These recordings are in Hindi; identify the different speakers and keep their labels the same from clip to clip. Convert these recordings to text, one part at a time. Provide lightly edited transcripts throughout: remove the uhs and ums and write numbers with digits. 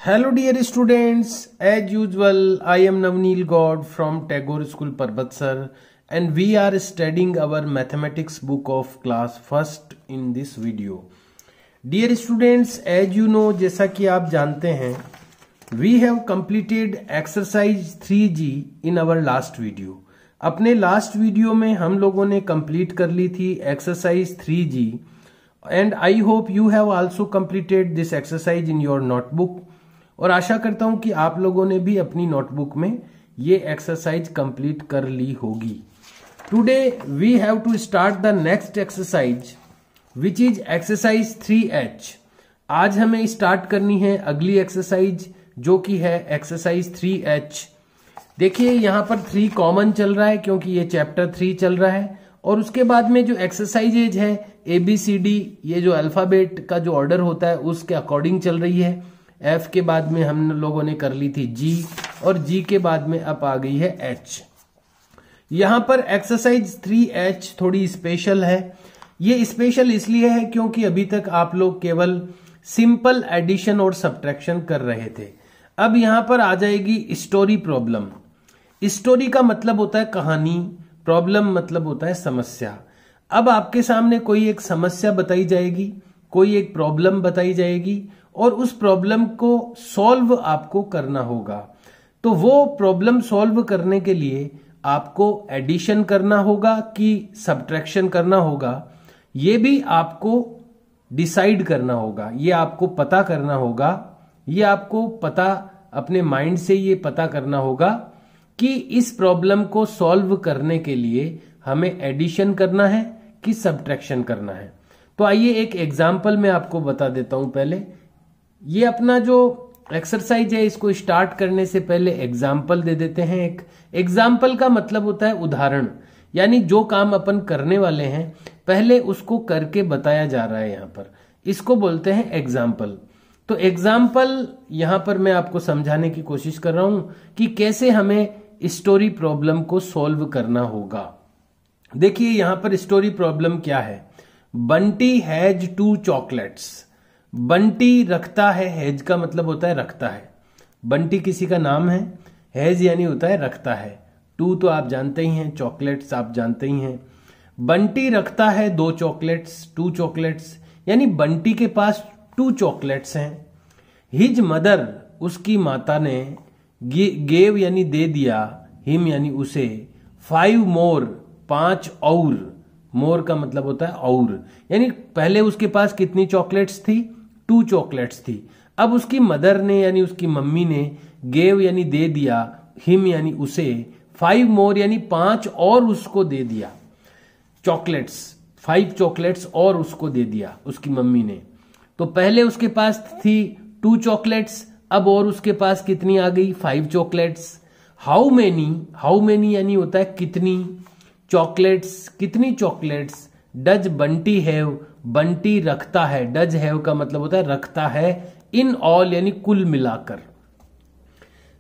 Speaker 1: Hello dear students, as usual I am Navneel God from Tagore School Parbatsar and we are studying our mathematics book of class first in this video. Dear students, as you know, जैसा कि आप जानते हैं, we have completed exercise 3G in our last video. अपने लास्ट वीडियो में हम लोगों ने कंप्लीट कर ली थी exercise 3G and I hope you have also completed this exercise in your notebook और आशा करता हूं कि आप लोगों ने भी अपनी नोटबुक में ये एक्सरसाइज कंप्लीट कर ली होगी. Today we have to start the next exercise which is exercise 3H. आज हमें स्टार्ट करनी है अगली एक्सरसाइज जो कि है एक्सरसाइज 3H. देखिए यहां पर 3 कॉमन चल रहा है क्योंकि ये चैप्टर 3 चल रहा है और उसके बाद में जो एक्सरसाइजेज है ABCD ये जो अल्फाबेट का जो ऑर्डर होता है उसके अकॉर्डिंग चल रही है. F के बाद में हम लोगों ने कर ली थी G और G के बाद में अब आ गई है H. यहां पर एक्सरसाइज 3H थोड़ी स्पेशल है. ये स्पेशल इसलिए है क्योंकि अभी तक आप लोग केवल सिंपल एडिशन और सब्ट्रैक्शन कर रहे थे. अब यहां पर आ जाएगी स्टोरी प्रॉब्लम. स्टोरी का मतलब होता है कहानी, प्रॉब्लम मतलब होता है समस्या. अब आपके सामने कोई एक समस्या बताई जाएगी, कोई एक प्रॉब्लम बताई जाएगी और उस प्रॉब्लम को सॉल्व आपको करना होगा. तो वो प्रॉब्लम सॉल्व करने के लिए आपको एडिशन करना होगा कि सब्ट्रैक्शन करना होगा, ये भी आपको डिसाइड करना होगा, ये आपको पता करना होगा, ये आपको पता अपने माइंड से ये पता करना होगा कि इस प्रॉब्लम को सॉल्व करने के लिए हमें एडिशन करना है कि सब्ट्रैक्शन करना है. तो आइए एक एग्जाम्पल मैं आपको बता देता हूं. पहले ये अपना जो एक्सरसाइज है इसको स्टार्ट करने से पहले एग्जाम्पल दे देते हैं. एक एग्जाम्पल का मतलब होता है उदाहरण, यानी जो काम अपन करने वाले हैं पहले उसको करके बताया जा रहा है. यहां पर इसको बोलते हैं एग्जाम्पल. तो एग्जाम्पल यहां पर मैं आपको समझाने की कोशिश कर रहा हूं कि कैसे हमें स्टोरी प्रॉब्लम को सॉल्व करना होगा. देखिए यहां पर स्टोरी प्रॉब्लम क्या है. Bunty has 2 chocolates. बंटी रखता है, हैज का मतलब होता है रखता है, बंटी किसी का नाम है, हैज यानी होता है रखता है, 2 तो आप जानते ही हैं, चॉकलेट्स आप जानते ही हैं. बंटी रखता है 2 चॉकलेट्स, 2 चॉकलेट्स यानी बंटी के पास 2 चॉकलेट्स हैं. हिज मदर उसकी माता ने गेव यानी दे दिया, हिम यानी उसे, 5 मोर 5 और, मोर का मतलब होता है और, यानी पहले उसके पास कितनी चॉकलेट्स थी, 2 चॉकलेट्स थी. अब उसकी मदर ने यानी उसकी मम्मी ने गेव यानी दे दिया, हिम यानी उसे, 5 मोर यानी 5 और उसको दे दिया चॉकलेट्स, 5 चॉकलेट्स और उसको दे दिया उसकी मम्मी ने. तो पहले उसके पास थी 2 चॉकलेट्स, अब और उसके पास कितनी आ गई, 5 चॉकलेट्स. हाउ मेनी यानी होता है कितनी, चॉकलेट्स कितनी chocolates, does Bunty have Bunty रखता है, डज हैव का मतलब होता है रखता है, इन ऑल यानी कुल मिलाकर.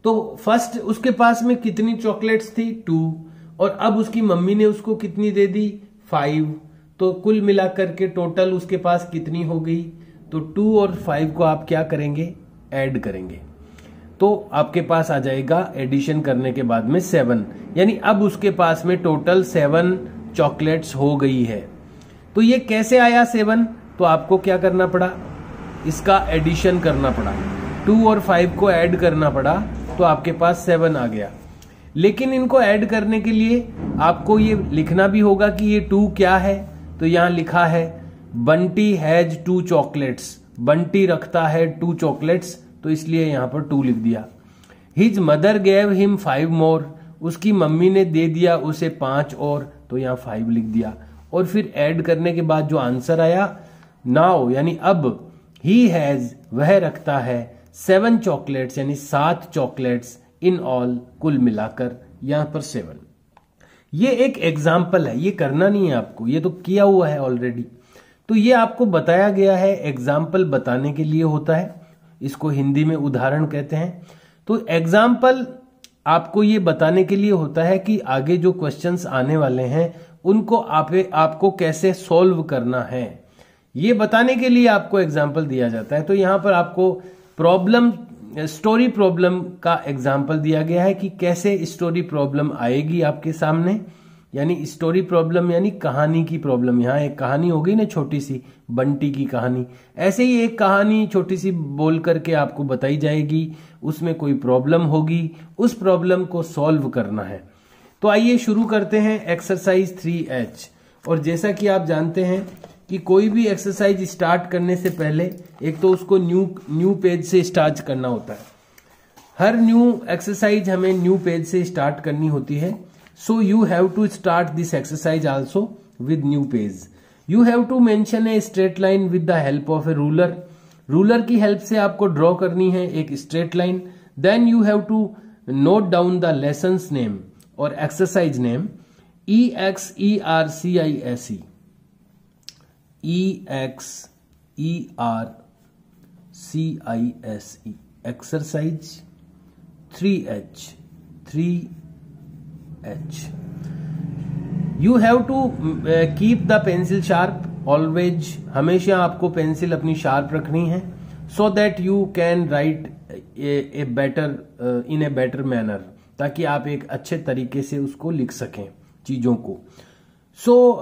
Speaker 1: तो फर्स्ट उसके पास में कितनी चॉकलेट्स थी, 2 और अब उसकी मम्मी ने उसको कितनी दे दी, 5. तो कुल मिलाकर के टोटल उसके पास कितनी हो गई. तो 2 और 5 को आप क्या करेंगे, ऐड करेंगे, तो आपके पास आ जाएगा एडिशन करने के बाद में 7, यानी अब उसके पास में टोटल 7 चॉकलेट्स हो गई है. तो ये कैसे आया 7, तो आपको क्या करना पड़ा, इसका एडिशन करना पड़ा, 2 और 5 को ऐड करना पड़ा, तो आपके पास 7 आ गया. लेकिन इनको ऐड करने के लिए आपको ये लिखना भी होगा कि ये 2 क्या है. तो यहां लिखा है बंटी हैज 2 चॉकलेट्स, बंटी रखता है 2 चॉकलेट्स, तो इसलिए यहां पर 2 लिख दिया. हिज मदर गेव हिम 5 मोर, उसकी मम्मी ने दे दिया उसे 5 और, तो यहां 5 लिख दिया. और फिर ऐड करने के बाद जो आंसर आया, नाउ यानी अब, ही हैज वह रखता है 7 चॉकलेट्स यानी 7 चॉकलेट्स, इन ऑल कुल मिलाकर यहां पर 7. ये एक एग्जाम्पल है, ये करना नहीं है आपको, ये तो किया हुआ है ऑलरेडी. तो ये आपको बताया गया है, एग्जाम्पल बताने के लिए होता है, इसको हिंदी में उदाहरण कहते हैं. तो एग्जाम्पल आपको ये बताने के लिए होता है कि आगे जो क्वेश्चंस आने वाले हैं उनको आपको कैसे सॉल्व करना है, ये बताने के लिए आपको एग्जाम्पल दिया जाता है. तो यहां पर आपको प्रॉब्लम स्टोरी प्रॉब्लम का एग्जाम्पल दिया गया है कि कैसे स्टोरी प्रॉब्लम आएगी आपके सामने, यानी स्टोरी प्रॉब्लम यानी कहानी की प्रॉब्लम। यहाँ एक कहानी हो गई ना छोटी सी, बंटी की कहानी, ऐसे ही एक कहानी छोटी सी बोल करके आपको बताई जाएगी, उसमें कोई प्रॉब्लम होगी, उस प्रॉब्लम को सॉल्व करना है। तो आइए शुरू करते हैं एक्सरसाइज 3H। और जैसा कि आप जानते हैं कि कोई भी एक्सरसाइज स्टार्ट करने से पहले एक तो उसको न्यू पेज से स्टार्ट करना होता है। हर न्यू एक्सरसाइज हमें न्यू पेज से स्टार्ट करनी होती है। So you have to start this exercise also with new page. You have to mention a straight line with the help of a ruler. Ruler की हेल्प से आपको ड्रॉ करनी है एक straight line. Then you have to note down the lessons name और exercise name EXERCISE, EXERCISE, exercise 3H। You have to keep the pencil sharp always. हमेशा आपको पेंसिल अपनी शार्प रखनी है, so that you can write in a better manner, ताकि आप एक अच्छे तरीके से उसको लिख सकें चीजों को। So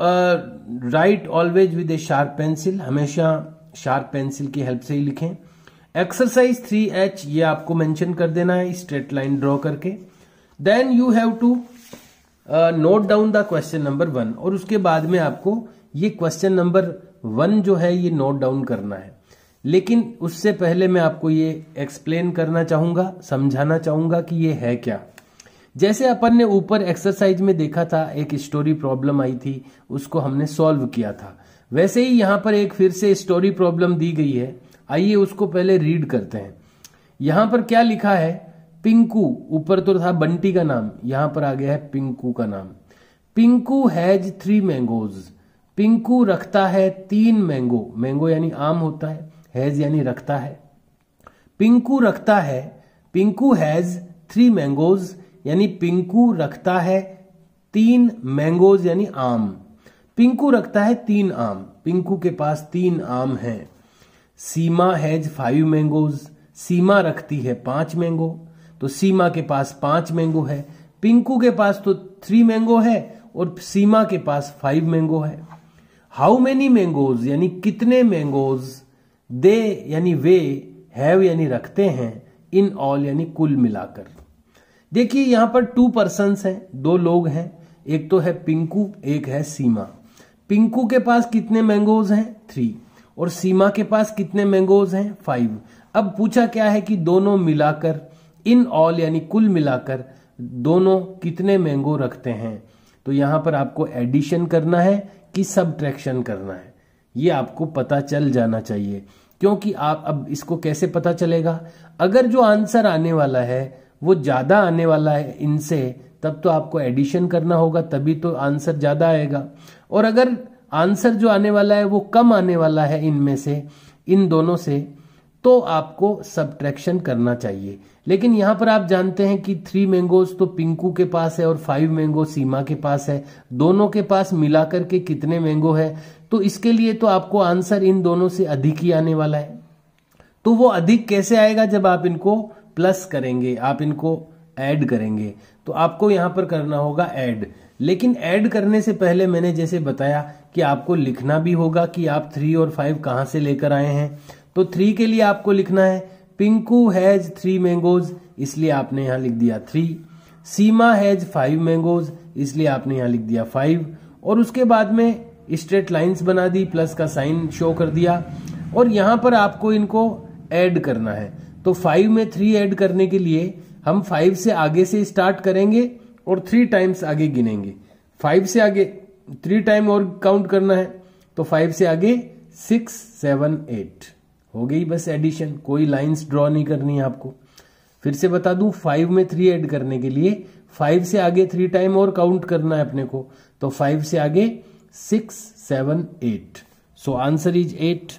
Speaker 1: write always with a sharp pencil, हमेशा शार्प पेंसिल की हेल्प से ही लिखें। एक्सरसाइज 3H ये आपको मेंशन कर देना है स्ट्रेट लाइन ड्रॉ करके। Then you have to note down the question number 1, और उसके बाद में आपको ये क्वेश्चन नंबर 1 जो है ये नोट डाउन करना है। लेकिन उससे पहले मैं आपको ये एक्सप्लेन करना चाहूंगा, समझाना चाहूंगा कि ये है क्या। जैसे अपन ने ऊपर एक्सरसाइज में देखा था, एक स्टोरी प्रॉब्लम आई थी, उसको हमने सॉल्व किया था, वैसे ही यहां पर एक फिर से स्टोरी प्रॉब्लम दी गई है। आइए उसको पहले रीड करते हैं। यहां पर क्या लिखा है, पिंकू, ऊपर तो था बंटी का नाम, यहां पर आ गया है पिंकू का नाम। Pinku has 3 mangoes. पिंकू रखता है 3 मैंगो। मैंगो यानी आम होता है, हैज यानी रखता है। पिंकू रखता है, पिंकू हैज 3 मैंगोज यानी पिंकू रखता है 3 मैंगोज यानी आम। पिंकू रखता है 3 आम, पिंकू के पास 3 आम हैं। सीमा हैज 5 मैंगोज। सीमा रखती है 5 मैंगो, तो सीमा के पास 5 मैंगो है। पिंकू के पास तो 3 मैंगो है और सीमा के पास 5 मैंगो है। हाउ मेनी मैंगोज यानी कितने मैंगोज, दे यानी वे, हैव यानी रखते हैं, इन ऑल यानी कुल मिलाकर। देखिए यहां पर 2 पर्सन्स हैं, 2 लोग हैं, एक तो है पिंकू, एक है सीमा। पिंकू के पास कितने मैंगोज हैं 3, और सीमा के पास कितने मैंगोज हैं 5। अब पूछा क्या है कि दोनों मिलाकर, इन ऑल यानी कुल मिलाकर दोनों कितने मैंगो रखते हैं। तो यहां पर आपको एडिशन करना है कि सबट्रैक्शन करना है, ये आपको पता चल जाना चाहिए। क्योंकि आप अब इसको कैसे पता चलेगा, अगर जो आंसर आने वाला है वो ज्यादा आने वाला है इनसे, तब तो आपको एडिशन करना होगा, तभी तो आंसर ज्यादा आएगा। और अगर आंसर जो आने वाला है वो कम आने वाला है इनमें से, इन दोनों से, तो आपको सबट्रैक्शन करना चाहिए। लेकिन यहां पर आप जानते हैं कि 3 मैंगोज तो पिंकू के पास है और 5 मैंगो सीमा के पास है, दोनों के पास मिलाकर के कितने मैंगो है, तो इसके लिए तो आपको आंसर इन दोनों से अधिक ही आने वाला है। तो वो अधिक कैसे आएगा, जब आप इनको प्लस करेंगे, आप इनको ऐड करेंगे, तो आपको यहां पर करना होगा ऐड। लेकिन ऐड करने से पहले मैंने जैसे बताया कि आपको लिखना भी होगा कि आप 3 और 5 कहां से लेकर आए हैं। तो 3 के लिए आपको लिखना है पिंकू हैज 3 मैंगोज, इसलिए आपने यहां लिख दिया 3। सीमा हैज 5 मैंगोज, इसलिए आपने यहां लिख दिया 5। और उसके बाद में स्ट्रेट लाइंस बना दी, प्लस का साइन शो कर दिया, और यहां पर आपको इनको ऐड करना है। तो 5 में 3 ऐड करने के लिए हम 5 से आगे से स्टार्ट करेंगे और 3 टाइम्स आगे गिनेंगे। 5 से आगे 3 टाइम और काउंट करना है, तो 5 से आगे 6, 7, 8 हो गई बस एडिशन, कोई लाइंस ड्रॉ नहीं करनी है आपको। फिर से बता दूं, 5 में 3 ऐड करने के लिए 5 से आगे 3 टाइम और काउंट करना है अपने को, तो 5 से आगे 6, 7, 8। So answer is 8।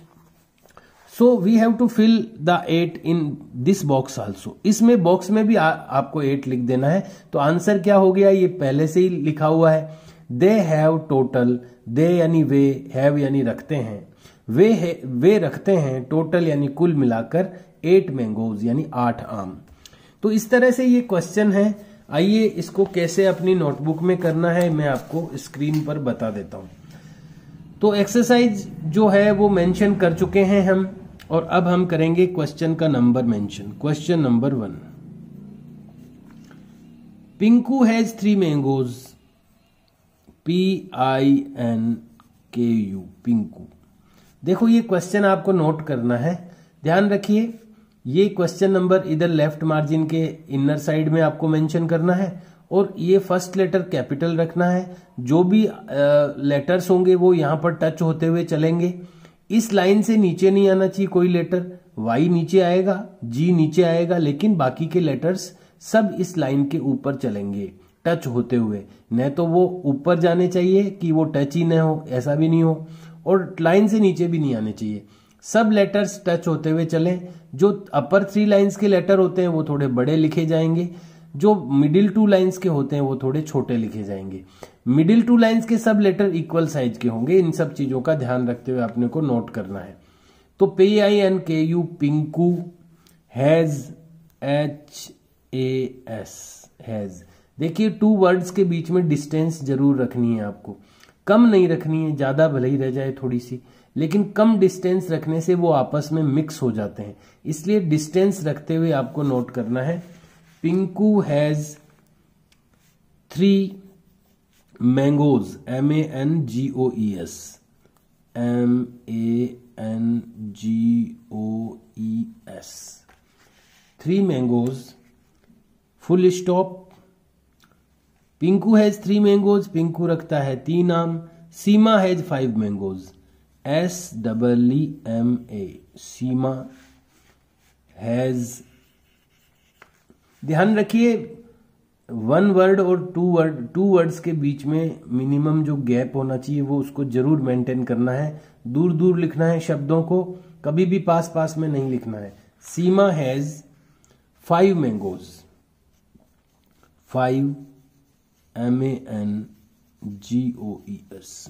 Speaker 1: So we have to fill the 8 in this box also. इसमें बॉक्स में भी आपको 8 लिख देना है। तो आंसर क्या हो गया, ये पहले से ही लिखा हुआ है। दे हैव टोटल, दे यानी वे, हैव यानी रखते हैं, वे रखते हैं टोटल यानी कुल मिलाकर 8 मैंगोज यानी 8 आम। तो इस तरह से ये क्वेश्चन है। आइए इसको कैसे अपनी नोटबुक में करना है मैं आपको स्क्रीन पर बता देता हूं। तो एक्सरसाइज जो है वो मेंशन कर चुके हैं हम, और अब हम करेंगे क्वेश्चन का number mention. Question number 1, Pinku has 3 mangoes, PINKU, Pinku. देखो ये क्वेश्चन आपको नोट करना है, ध्यान रखिए। ये क्वेश्चन नंबर इधर लेफ्ट मार्जिन के इनर साइड में आपको मेंशन करना है, और ये फर्स्ट लेटर कैपिटल रखना है। जो भी लेटर्स होंगे वो यहां पर टच होते हुए चलेंगे। इस लाइन से नीचे नहीं आना चाहिए कोई लेटर। Y नीचे आएगा, G नीचे आएगा, लेकिन बाकी के लेटर्स सब इस लाइन के ऊपर चलेंगे टच होते हुए। न तो वो ऊपर जाने चाहिए कि वो टच ही न हो, ऐसा भी नहीं हो, और लाइन से नीचे भी नहीं आने चाहिए। सब लेटर्स टच होते हुए चलें। जो अपर 3 लाइंस के लेटर होते हैं वो थोड़े बड़े लिखे जाएंगे, जो मिडिल 2 लाइंस के होते हैं वो थोड़े छोटे लिखे जाएंगे। मिडिल 2 लाइंस के सब लेटर इक्वल साइज के होंगे। इन सब चीजों का ध्यान रखते हुए आपने को नोट करना है। तो PINKU, Pinku, has, HAS, has. देखिए 2 वर्ड्स के बीच में डिस्टेंस जरूर रखनी है आपको, कम नहीं रखनी है, ज्यादा भले ही रह जाए थोड़ी सी, लेकिन कम डिस्टेंस रखने से वो आपस में मिक्स हो जाते हैं। इसलिए डिस्टेंस रखते हुए आपको नोट करना है। Pinku has 3 mangoes, MANGOES, MANGOES, 3 mangoes, full stop. Pinku has 3 mangoes, Pinku रखता है 3 आम। Seema has 5 mangoes, SEEMA, Seema has. ध्यान रखिए 1 वर्ड और 2 वर्ड्स के बीच में मिनिमम जो गैप होना चाहिए वो उसको जरूर मेंटेन करना है। दूर दूर लिखना है शब्दों को, कभी भी पास पास में नहीं लिखना है। Seema has 5 mangoes, 5 MANGOES,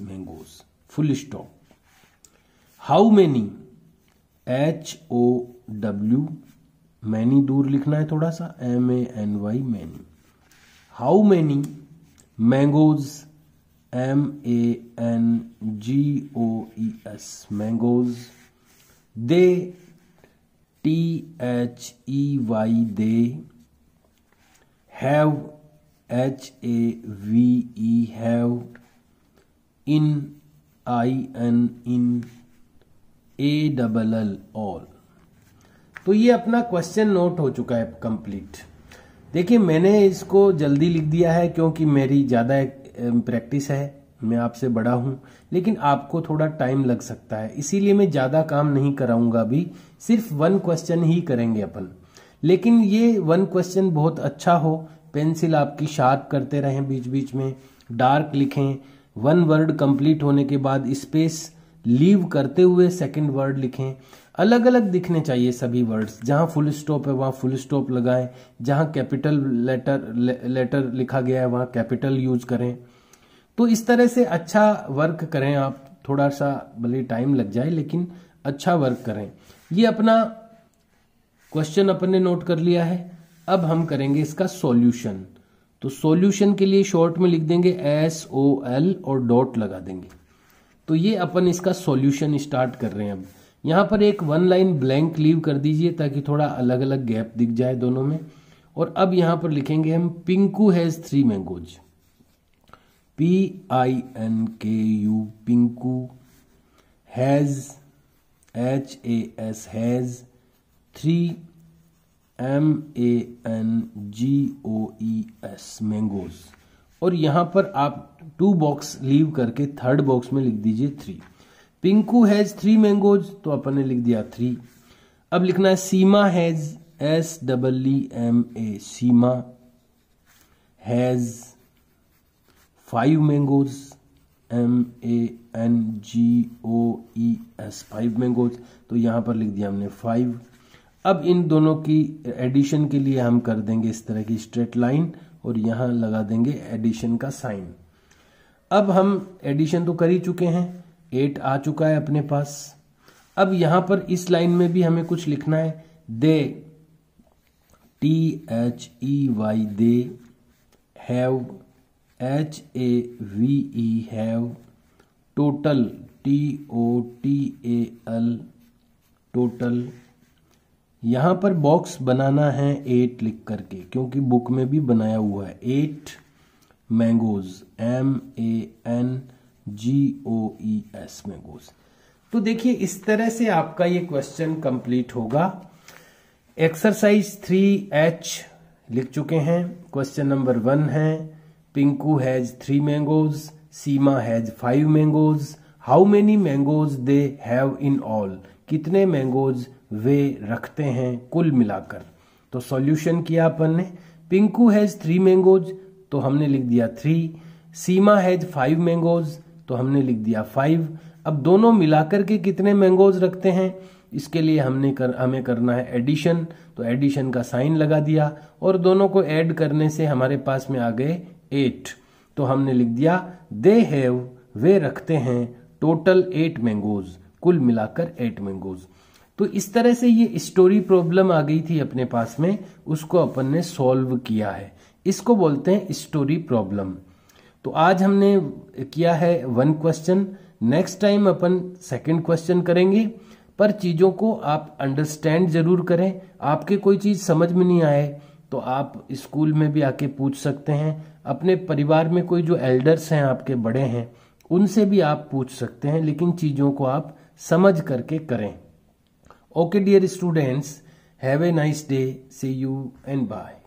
Speaker 1: mangoes, full stop. How many, HOW, many दूर लिखना है थोड़ा सा, MANY, many. How many mangoes, MANGOES, mangoes. They, THEY, they. Have, HAVE, have. In, IN, in. ALL, all. तो ये अपना क्वेश्चन नोट हो चुका है कंप्लीट। देखिए मैंने इसको जल्दी लिख दिया है क्योंकि मेरी ज़्यादा प्रैक्टिस है, मैं आपसे बड़ा हूं, लेकिन आपको थोड़ा टाइम लग सकता है, इसीलिए मैं ज़्यादा काम नहीं कराऊंगा अभी, सिर्फ 1 क्वेश्चन ही करेंगे अपन। लेकिन ये 1 क्वेश्चन बहुत अच्छा हो, पेंसिल आपकी शार्प करते रहें, बीच बीच में डार्क लिखें। 1 वर्ड कंप्लीट होने के बाद स्पेस लीव करते हुए सेकंड वर्ड लिखें। अलग अलग दिखने चाहिए सभी वर्ड्स। जहां फुल स्टॉप है वहां फुल स्टॉप लगाएं, जहां कैपिटल लेटर लिखा गया है वहां कैपिटल यूज करें। तो इस तरह से अच्छा वर्क करें आप, थोड़ा सा भले टाइम लग जाए लेकिन अच्छा वर्क करें। ये अपना क्वेश्चन अपन ने नोट कर लिया है। अब हम करेंगे इसका सॉल्यूशन। तो सॉल्यूशन के लिए शॉर्ट में लिख देंगे SOL और डॉट लगा देंगे। तो ये अपन इसका सॉल्यूशन स्टार्ट कर रहे हैं। अब यहां पर एक 1 लाइन ब्लैंक लीव कर दीजिए ताकि थोड़ा अलग अलग गैप दिख जाए दोनों में। और अब यहां पर लिखेंगे हम Pinku has 3 mangoes, PINKU, Pinku. Has, HAS, has. 3 MANGOES, mangoes. और यहां पर आप 2 बॉक्स लीव करके थर्ड बॉक्स में लिख दीजिए 3। पिंकू हैज 3 मैंगोज, तो अपन ने लिख दिया 3। अब लिखना है Seema has, SEEMA, Seema has 5 mangoes, MANGOES, 5 mangoes. तो यहां पर लिख दिया हमने 5। अब इन दोनों की एडिशन के लिए हम कर देंगे इस तरह की स्ट्रेट लाइन और यहां लगा देंगे एडिशन का साइन। अब हम एडिशन तो कर ही चुके हैं, 8 आ चुका है अपने पास। अब यहां पर इस लाइन में भी हमें कुछ लिखना है। they, THEY, they have, HAVE, have, total, TOTAL, total। यहाँ पर बॉक्स बनाना है 8 लिख करके, क्योंकि बुक में भी बनाया हुआ है 8 मैंगोज, MANGOES, मैंगोज। तो देखिए इस तरह से आपका ये क्वेश्चन कंप्लीट होगा। एक्सरसाइज 3H लिख चुके हैं। क्वेश्चन नंबर 1 है, Pinku has 3 mangoes, Seema has 5 mangoes, how many mangoes they have in all, कितने मैंगोज वे रखते हैं कुल मिलाकर। तो सॉल्यूशन किया अपन ने, पिंकू हैज 3 मैंगोज तो हमने लिख दिया 3, सीमा हैज 5 मैंगोज तो हमने लिख दिया 5। अब दोनों मिलाकर के कितने मैंगोज रखते हैं, इसके लिए हमें करना है एडिशन। तो एडिशन का साइन लगा दिया और दोनों को ऐड करने से हमारे पास में आ गए 8। तो हमने लिख दिया दे हैव, वे रखते हैं टोटल 8 मैंगोज, कुल मिलाकर 8 मैंगोज। तो इस तरह से ये स्टोरी प्रॉब्लम आ गई थी अपने पास में, उसको अपन ने सॉल्व किया है। इसको बोलते हैं स्टोरी प्रॉब्लम। तो आज हमने किया है 1 क्वेश्चन, नेक्स्ट टाइम अपन 2nd क्वेश्चन करेंगे। पर चीज़ों को आप अंडरस्टैंड जरूर करें। आपके कोई चीज़ समझ में नहीं आए तो आप स्कूल में भी आके पूछ सकते हैं। अपने परिवार में कोई जो एल्डर्स हैं, आपके बड़े हैं, उनसे भी आप पूछ सकते हैं, लेकिन चीज़ों को आप समझ करके करें। Okay dear students, have a nice day, see you and bye.